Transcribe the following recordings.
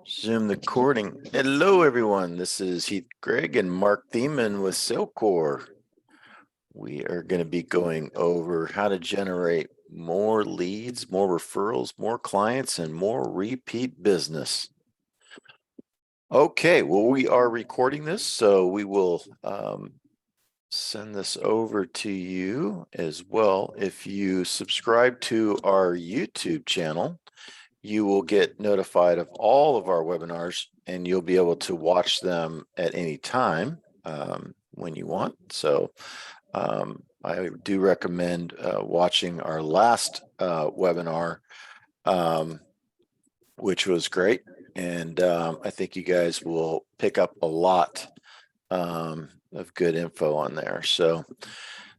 Zoom the recording. Hello, everyone. This is Heath Craig and Mark Thiemann with Salecore. We are going to be going over how to generate more leads, more referrals, more clients, and more repeat business. Okay, well, we are recording this, so we will send this over to you as well. If you subscribe to our YouTube channel, you will get notified of all of our webinars and you'll be able to watch them at any time when you want. So I do recommend watching our last webinar, which was great. And I think you guys will pick up a lot of good info on there. So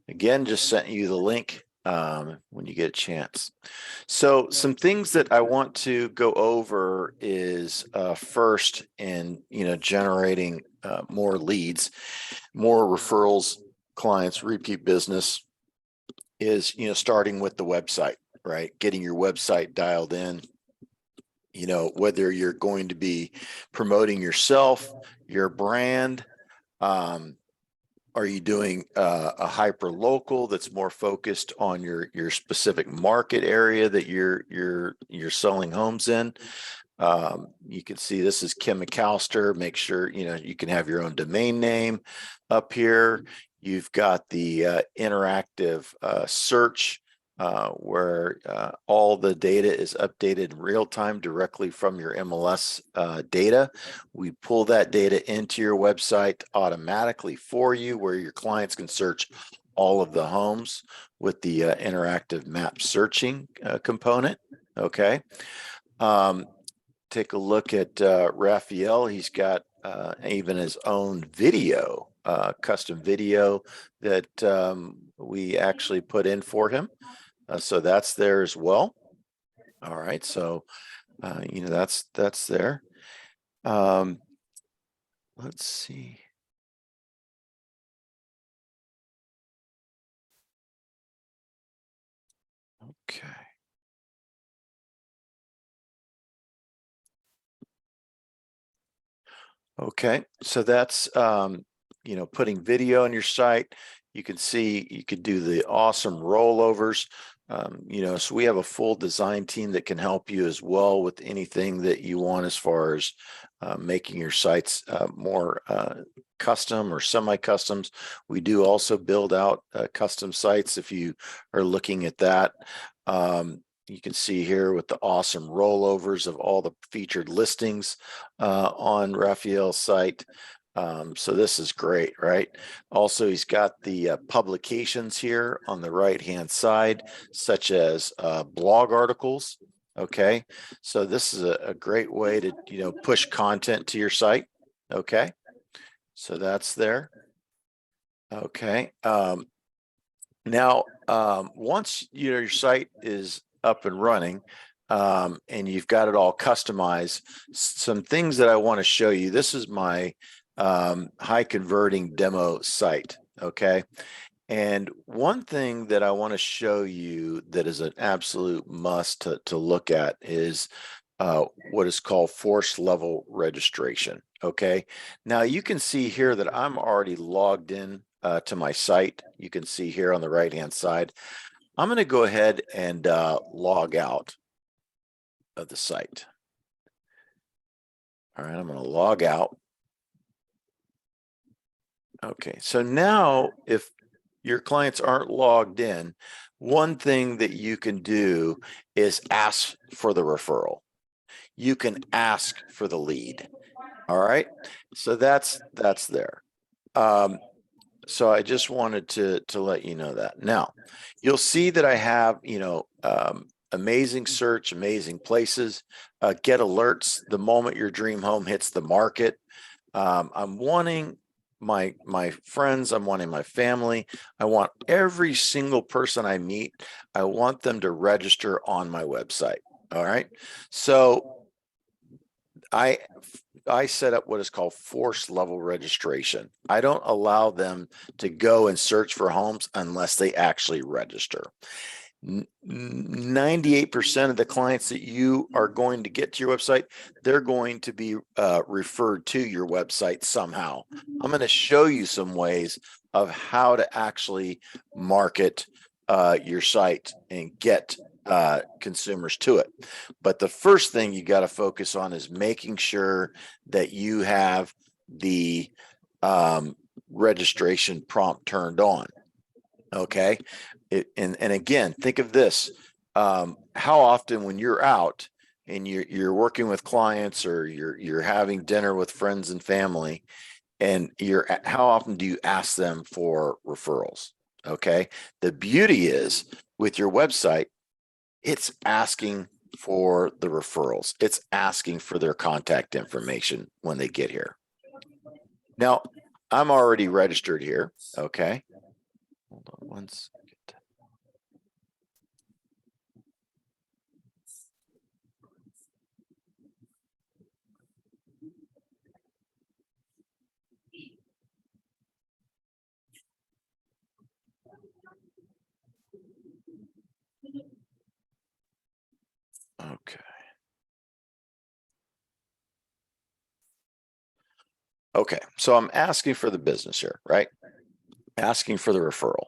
again, just sent you the link when you get a chance. So some things that I want to go over is first in generating more leads, more referrals, clients, repeat business is starting with the website, right? Getting your website dialed in. Whether you're going to be promoting yourself, your brand, are you doing a hyper local that's more focused on your specific market area that you're selling homes in? You can see this is Kim McAllister. Make sure you can have your own domain name up here. You've got the interactive search where all the data is updated in real time directly from your MLS data. We pull that data into your website automatically for you, where your clients can search all of the homes with the interactive map searching component. Okay. Take a look at Raphael. He's got even his own video, custom video that we actually put in for him. So that's there as well. All right, so that's there. Let's see. Okay. Okay, so that's putting video on your site. You can see you could do the awesome rollovers. So we have a full design team that can help you as well with anything that you want as far as making your sites more custom or semi-customs. We do also build out custom sites if you are looking at that. You can see here with the awesome rollovers of all the featured listings on Raphael's site. So this is great, right? Also, he's got the publications here on the right-hand side, such as blog articles. Okay, so this is a great way to push content to your site. Okay, so that's there. Okay, now once your site is up and running, and you've got it all customized, some things that I want to show you. This is my high converting demo site. Okay. And one thing that I want to show you that is an absolute must to look at is what is called force level registration. Okay. Now you can see here that I'm already logged in to my site. You can see here on the right hand side. I'm going to go ahead and log out of the site. All right, I'm going to log out. Okay, so now if your clients aren't logged in, one thing that you can do is ask for the referral. You can ask for the lead. All right, so that's there. So I just wanted to let you know that. Now, you'll see that I have amazing search, amazing places, get alerts the moment your dream home hits the market. I'm wanting my friends, I'm wanting my family, I want every single person I meet, I want them to register on my website. All right, so I set up what is called force level registration. I don't allow them to go and search for homes unless they actually register. 98% of the clients that you are going to get to your website, they're going to be referred to your website somehow. I'm going to show you some ways of how to actually market your site and get consumers to it. But the first thing you got to focus on is making sure that you have the registration prompt turned on. Okay. And again, think of this. How often when you're out and you're working with clients or you're having dinner with friends and family, and how often do you ask them for referrals? Okay. The beauty is with your website, it's asking for the referrals. It's asking for their contact information when they get here. Now, I'm already registered here. Okay. Hold on one second. Okay. Okay. So I'm asking for the business here, right? Asking for the referral.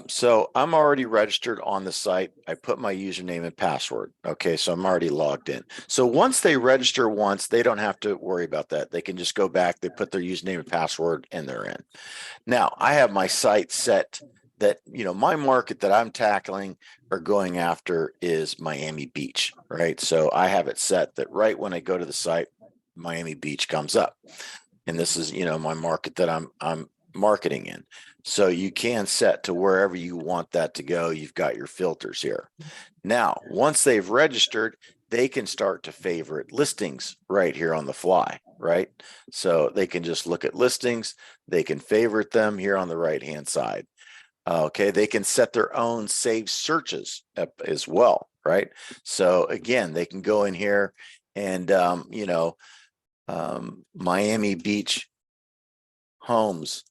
So I'm already registered on the site. I put my username and password. Okay, so I'm already logged in. So once they register once, they don't have to worry about that. They can just go back, they put their username and password, and they're in. Now, I have my site set that, my market that I'm tackling or going after is Miami Beach, right? So I have it set that right when I go to the site, Miami Beach comes up. And this is, my market that I'm marketing in. So you can set to wherever you want that to go. You've got your filters here. Now, once they've registered, they can start to favorite listings right here on the fly, right? So they can just look at listings. They can favorite them here on the right-hand side. Okay, they can set their own saved searches up as well, right? So again, they can go in here and, Miami Beach homes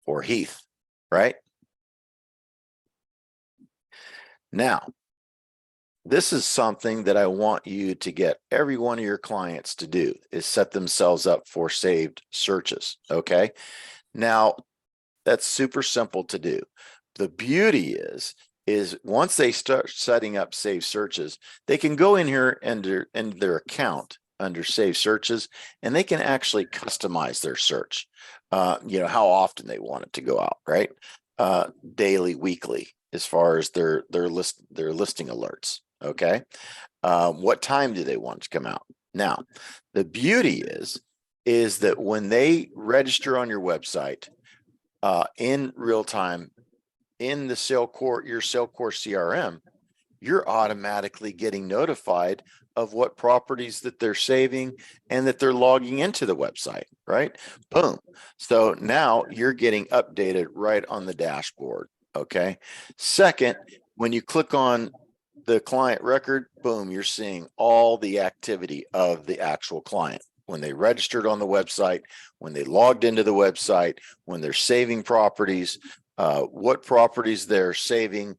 or Heath, right? Now, this is something that I want you to get every one of your clients to do is set themselves up for saved searches. Okay. Now, that's super simple to do. The beauty is once they start setting up saved searches, they can go in here under in their account under saved searches, and they can actually customize their search. How often they want it to go out, right? Daily, weekly, as far as their listing alerts. Okay. What time do they want to come out? Now, the beauty is that when they register on your website, in real time in the Salecore, your Salecore CRM, you're automatically getting notified of what properties that they're saving and that they're logging into the website, right? Boom. So now you're getting updated right on the dashboard. Okay. Second, when you click on the client record, boom, you're seeing all the activity of the actual client. When they registered on the website, when they logged into the website, when they're saving properties, what properties they're saving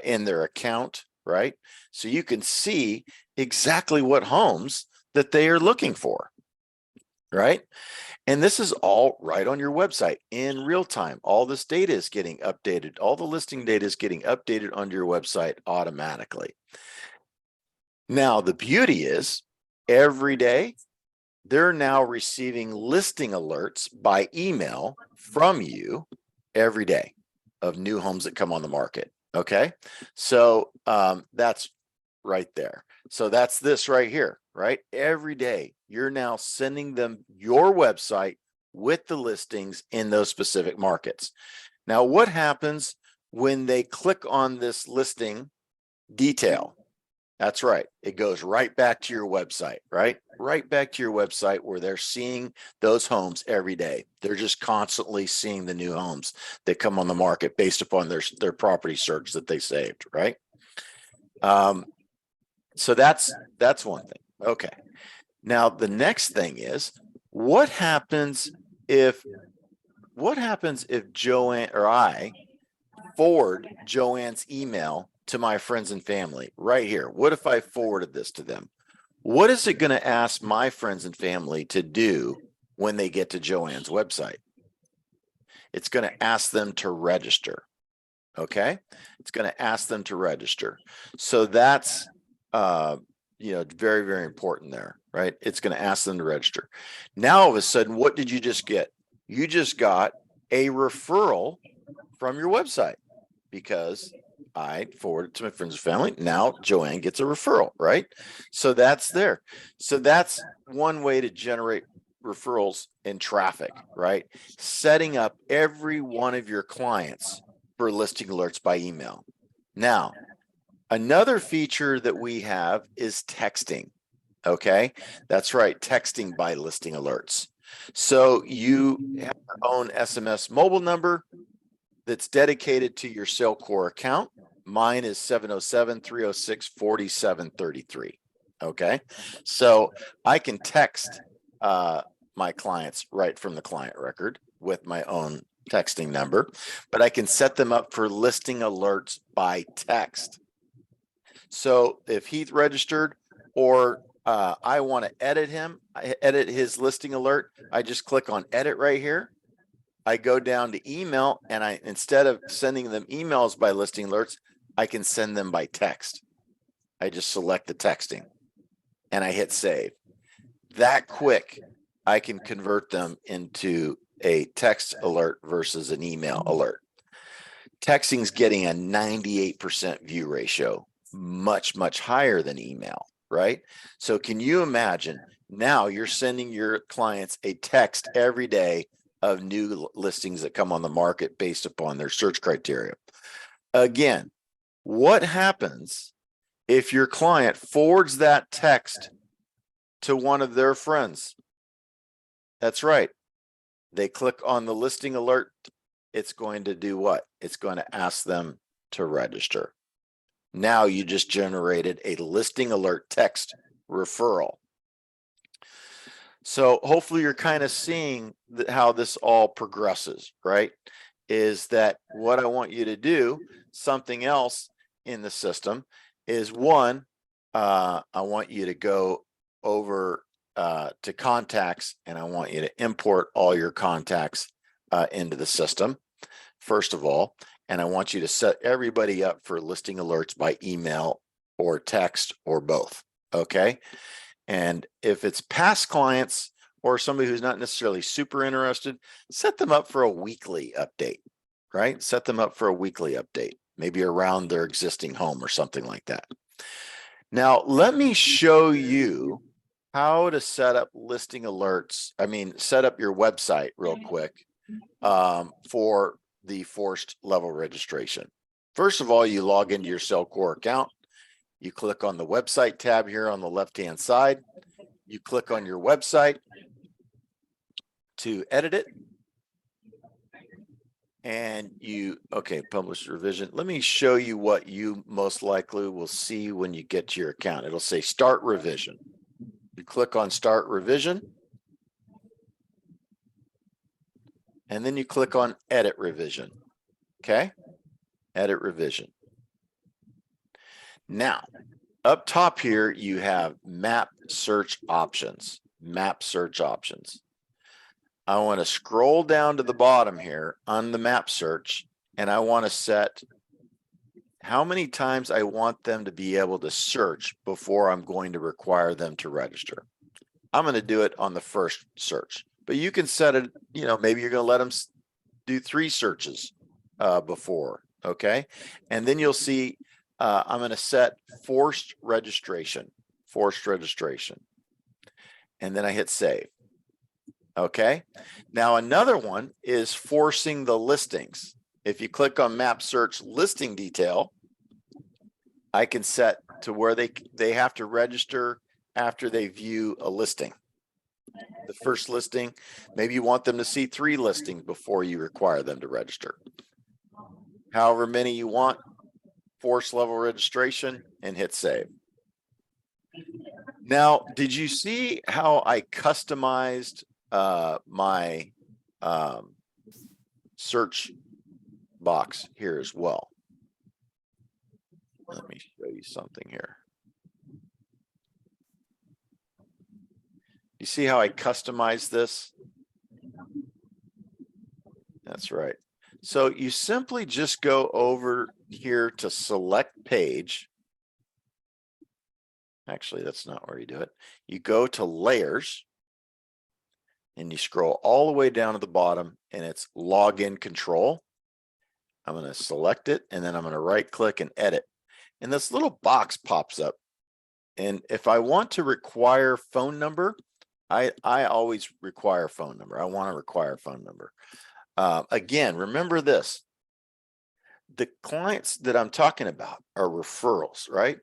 in their account, right? So you can see exactly what homes that they are looking for, right? And this is all right on your website in real time. All this data is getting updated. All the listing data is getting updated on your website automatically. Now, the beauty is every day, they're now receiving listing alerts by email from you every day of new homes that come on the market. Okay. So that's right there. So that's this right here, right? Every day you're now sending them your website with the listings in those specific markets. Now, what happens when they click on this listing detail? That's right. It goes right back to your website, right? Right back to your website where they're seeing those homes every day. They're just constantly seeing the new homes that come on the market based upon their property search that they saved, right? So that's one thing. Okay. Now the next thing is what happens if Joanne or I forward Joanne's email to my friends and family right here? What if I forwarded this to them? What is it going to ask my friends and family to do when they get to Joanne's website? It's going to ask them to register. Okay. It's going to ask them to register. So that's, very, very important there, right? It's going to ask them to register. Now, all of a sudden, what did you just get? You just got a referral from your website because I forwarded it to my friends and family. Now Joanne gets a referral, right? So that's there. So that's one way to generate referrals and traffic, right? Setting up every one of your clients for listing alerts by email. Now, another feature that we have is texting. Okay, that's right, texting by listing alerts. So you have your own SMS mobile number that's dedicated to your Salecore account. Mine is 707-306-4733. Okay, so I can text my clients right from the client record with my own texting number, but I can set them up for listing alerts by text. So if Heath registered or I want to edit his listing alert, I just click on edit right here. I go down to email, and instead of sending them emails by listing alerts, I can send them by text. I just select the texting and I hit save. That quick, I can convert them into a text alert versus an email alert. Texting's getting a 98% view ratio, much, much higher than email, right? So can you imagine now you're sending your clients a text every day of new listings that come on the market based upon their search criteria? Again, what happens if your client forwards that text to one of their friends? That's right. They click on the listing alert. It's going to do what? It's going to ask them to register. Now you just generated a listing alert text referral. So hopefully you're kind of seeing how this all progresses, right? Is that what I want you to do? Something else in the system is one, I want you to go over to contacts, and I want you to import all your contacts into the system, first of all. And I want you to set everybody up for listing alerts by email or text or both, okay? And if it's past clients or somebody who's not necessarily super interested, set them up for a weekly update, right? Set them up for a weekly update, maybe around their existing home or something like that. Now, let me show you how to set up listing alerts. Set up your website real quick for the forced level registration. First of all, you log into your Salecore account. You click on the website tab here on the left-hand side. You click on your website to edit it. And publish revision. Let me show you what you most likely will see when you get to your account. It'll say start revision. You click on start revision. And then you click on edit revision. Okay? Edit revision. Now, up top here, you have map search options. Map search options. I want to scroll down to the bottom here on the map search, and I want to set how many times I want them to be able to search before I'm going to require them to register. I'm going to do it on the first search, but you can set it, maybe you're going to let them do 3 searches before, okay? And then you'll see I'm going to set forced registration, and then I hit save. Okay, now another one is forcing the listings. If you click on map search listing detail, I can set to where they have to register after they view a listing. The first listing, maybe you want them to see 3 listings before you require them to register. However many you want, force level registration, and hit save. Now, did you see how I customized my search box here as well. Let me show you something here. You see how I customize this? That's right. So you simply just go over here to select page. Actually, that's not where you do it. You go to layers and you scroll all the way down to the bottom and it's login control. I'm going to select it and then I'm going to right click and edit. And this little box pops up. And if I want to require phone number, I always require phone number. I want to require phone number. Again, remember this. The clients that I'm talking about are referrals, right?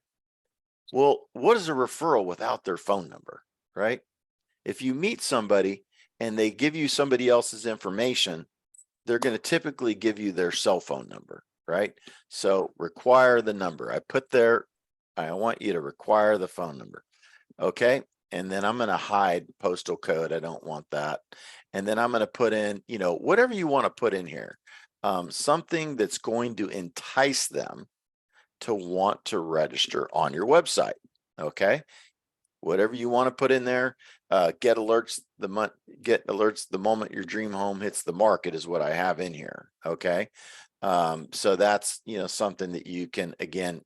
Well, what is a referral without their phone number, right? If you meet somebody and they give you somebody else's information, they're going to typically give you their cell phone number, right? So require the number. I put there, I want you to require the phone number. Okay. And then I'm going to hide postal code. I don't want that. And then I'm going to put in, you know, whatever you want to put in here, something that's going to entice them to want to register on your website. Okay. Whatever you want to put in there, get alerts the moment your dream home hits the market is what I have in here. Okay. So that's, you know, something that you can, again,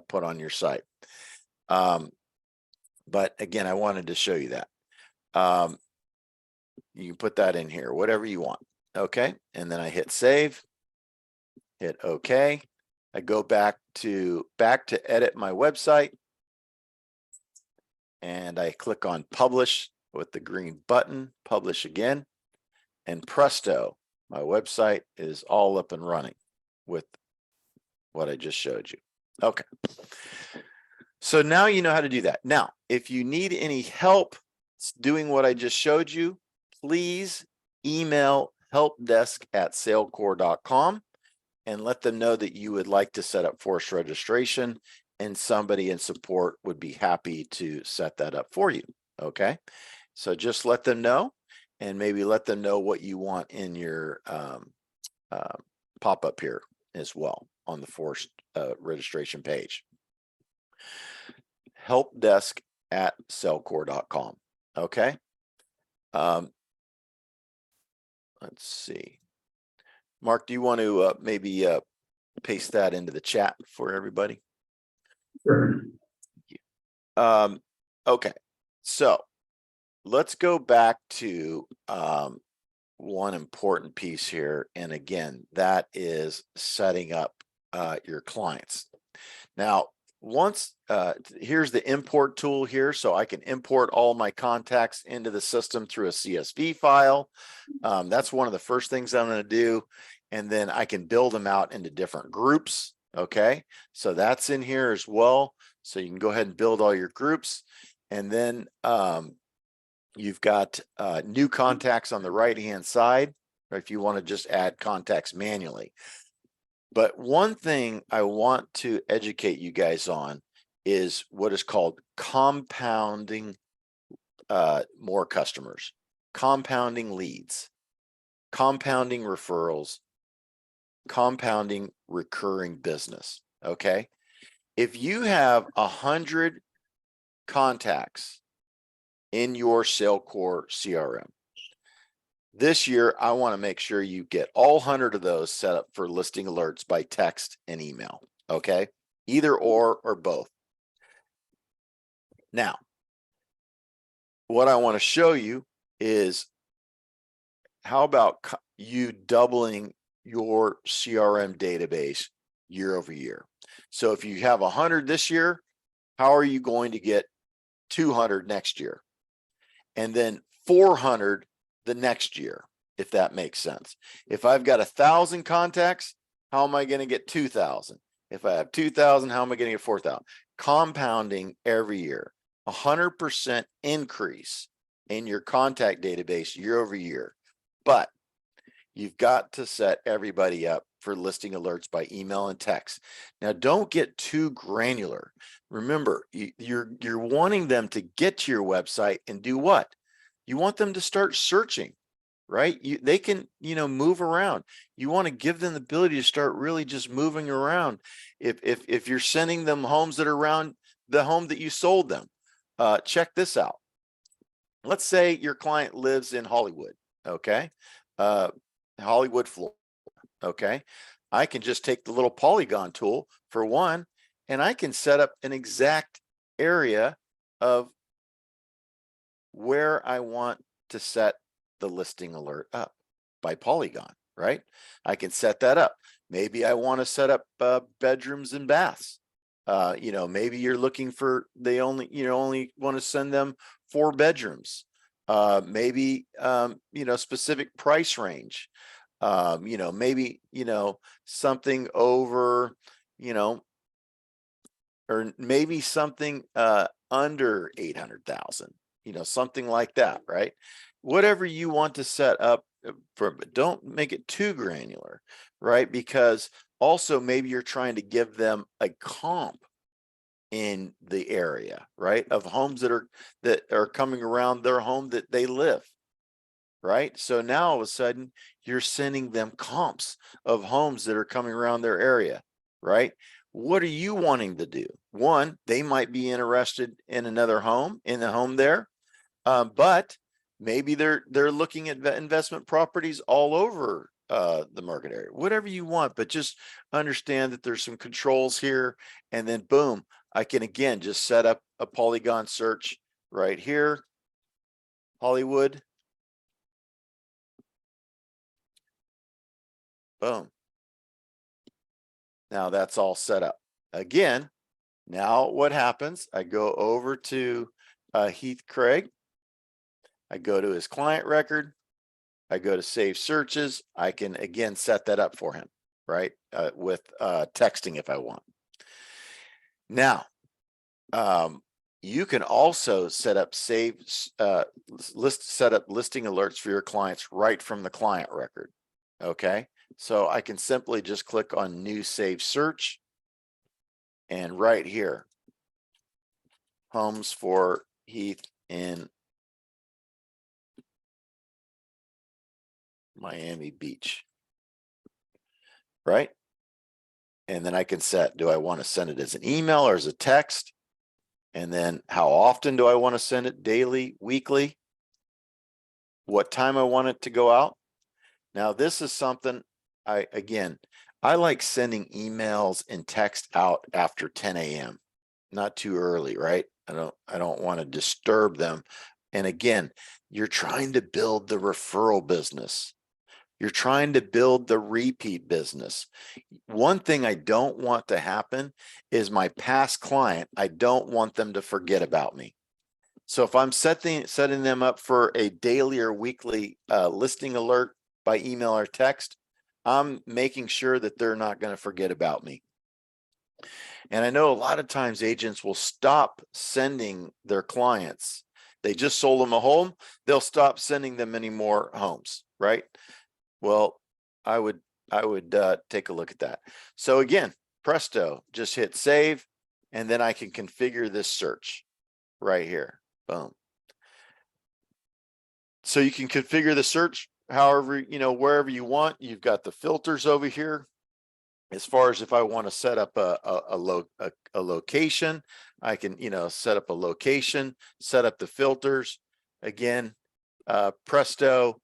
put on your site. But again, I wanted to show you that. You can put that in here, whatever you want. Okay. And then I hit save, hit okay. I go back to edit my website. And I click on publish with the green button, publish again, and presto, my website is all up and running with what I just showed you. Okay. So now you know how to do that. Now, if you need any help doing what I just showed you, please email helpdesk@salecore.com and let them know that you would like to set up forced registration, and somebody in support would be happy to set that up for you. Okay. So just let them know, and maybe let them know what you want in your pop-up here as well on the forced registration page. helpdesk@salecore.com. Okay. Let's see. Mark, do you want to maybe paste that into the chat for everybody? Sure. Okay, so let's go back to one important piece here. And again, that is setting up your clients. Now, once here's the import tool here, so I can import all my contacts into the system through a CSV file. That's one of the first things I'm going to do. And then I can build them out into different groups. Okay, so that's in here as well. So you can go ahead and build all your groups. And then you've got new contacts on the right-hand side, or if you want to just add contacts manually. But one thing I want to educate you guys on is what is called compounding more customers, compounding leads, compounding referrals, compounding recurring business. Okay. If you have 100 contacts in your Salecore CRM, this year, I want to make sure you get all 100 of those set up for listing alerts by text and email. Okay. Either or both. Now, what I want to show you is how about you doubling your CRM database year over year. So if you have 100 this year, how are you going to get 200 next year? And then 400 the next year, if that makes sense. If I've got 1,000 contacts, how am I going to get 2,000? If I have 2,000, how am I going to get 4,000? Compounding every year, 100% increase in your contact database year over year. But you've got to set everybody up for listing alerts by email and text. Now, don't get too granular. Remember, you're wanting them to get to your website and do what? You want them to start searching, right? They can, move around. You want to give them the ability to start really just moving around. If you're sending them homes that are around the home that you sold them, check this out. Let's say your client lives in Hollywood, okay? Hollywood, Florida, okay? I can just take the little polygon tool for one, and I can set up an exact area of where I want to set the listing alert up by polygon, right? I can set that up. Maybe I want to set up bedrooms and baths. Maybe you're looking for, only want to send them 4 bedrooms. Maybe, specific price range. Maybe, something over, or maybe something under 800,000, something like that, right? Whatever you want to set up for, but don't make it too granular, right? Because also maybe you're trying to give them a comp in the area, right? Of homes that are coming around their home that they live, right? So now all of a sudden you're sending them comps of homes that are coming around their area, right? What are you wanting to do? One, they might be interested in another home, in the home there, but maybe they're looking at investment properties all over the market area. Whatever you want, but just understand that there's some controls here, and then boom, I can again just set up a polygon search right here, Hollywood. Boom. Now that's all set up. Again, now what happens? I go over to Heath Craig. I go to his client record. I go to save searches. I can again set that up for him, right? With texting if I want. Now, you can also set up listing alerts for your clients right from the client record. Okay, so I can simply just click on new save search, and right here, homes for Heath in Miami Beach, right? And then I can set, do I want to send it as an email or as a text? And then how often do I want to send it? Daily, weekly? What time I want it to go out? Now, this is something I like sending emails and text out after 10 a.m. Not too early, right? I don't want to disturb them. And again, you're trying to build the referral business. You're trying to build the repeat business. One thing I don't want to happen is my past client, I don't want them to forget about me. So if I'm setting them up for a daily or weekly listing alert by email or text, I'm making sure that they're not going to forget about me. And I know a lot of times agents will stop sending their clients. They just sold them a home. They'll stop sending them any more homes, right? Well, I would take a look at that. So again, presto, just hit save, and then I can configure this search right here. Boom. So you can configure the search however, wherever you want. You've got the filters over here. As far as if I want to set up a location, I can, set up a location, set up the filters. Again, presto,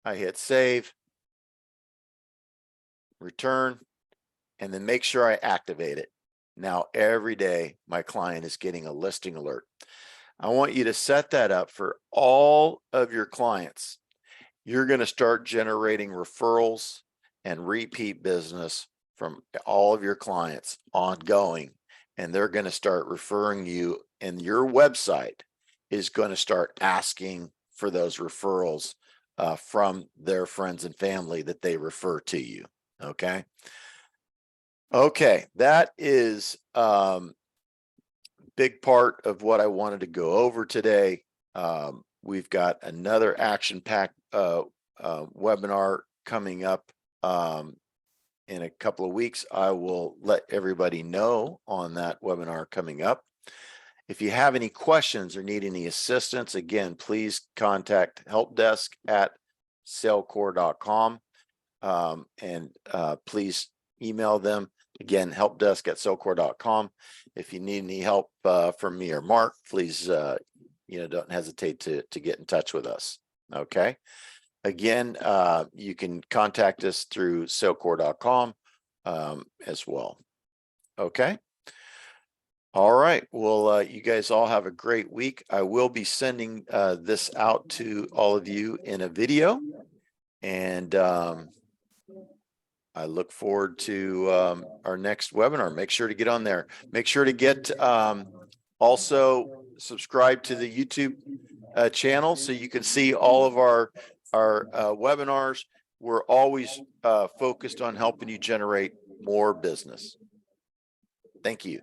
I hit save, return, and then make sure I activate it. Now, every day, my client is getting a listing alert. I want you to set that up for all of your clients. You're going to start generating referrals and repeat business from all of your clients ongoing, and they're going to start referring you, and your website is going to start asking for those referrals from their friends and family that they refer to you. Okay. Okay, that is big part of what I wanted to go over today. We've got another action-packed webinar coming up in a couple of weeks. I will let everybody know on that webinar coming up. If you have any questions or need any assistance, again, please contact helpdesk at salecore.com. And please email them. Again, helpdesk@salecore.com. If you need any help from me or Mark, please, don't hesitate to get in touch with us. Okay. Again, you can contact us through salecore.com as well. Okay. All right. Well, you guys all have a great week. I will be sending this out to all of you in a video, and I look forward to our next webinar. Make sure to get on there. Make sure to get also subscribe to the YouTube channel so you can see all of our webinars. We're always focused on helping you generate more business. Thank you.